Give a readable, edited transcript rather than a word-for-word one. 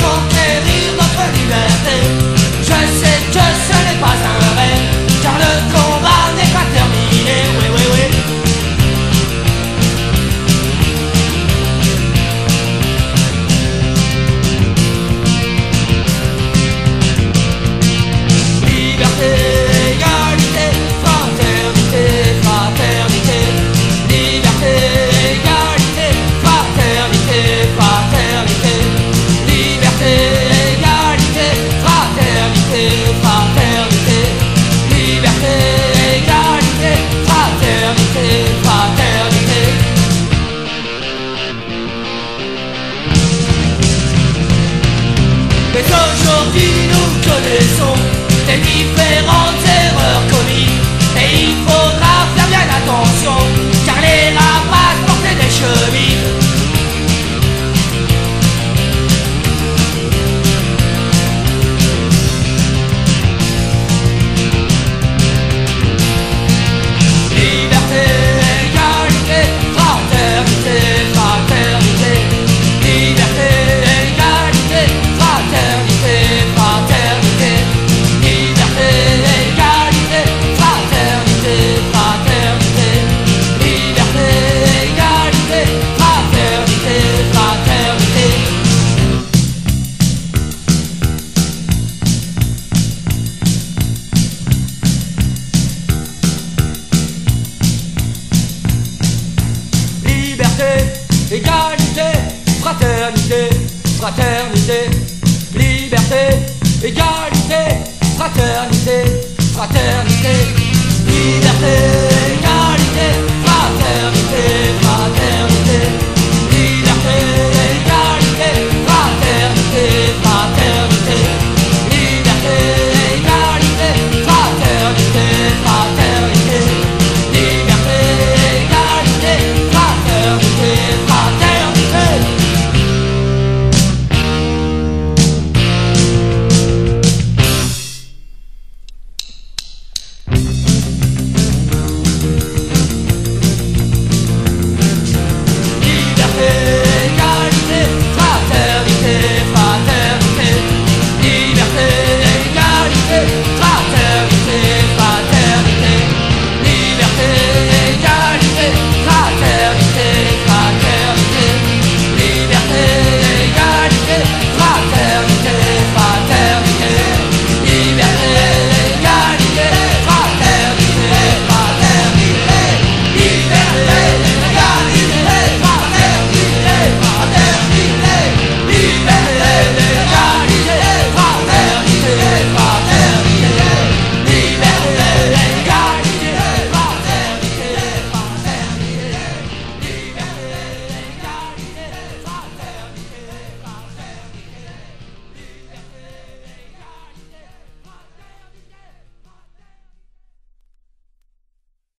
conquérir notre liberté. Je sais que ce n'est pas un rêve, car le combat n'est pas terminé. Oui, oui, oui. Liberté, égalité, fraternité, fraternité. Liberté, égalité, fraternité, fraternité. Liberté, égalité, fraternité, fraternité. Liberté, égalité, fraternité, fraternité. Mais aujourd'hui nous connaissons des différentes erreurs commises, et il faudra faire bien attention, car les rapaces portaient des chemises. Liberté, égalité, fraternité, fraternité. Liberté, égalité, fraternité, fraternité. Liberté, égalité, fraternité, fraternité. Liberté, égalité, fraternité, fraternité. Liberté, égalité, fraternité, fraternité. Liberté, égalité, fraternité, fraternité. Liberté, égalité,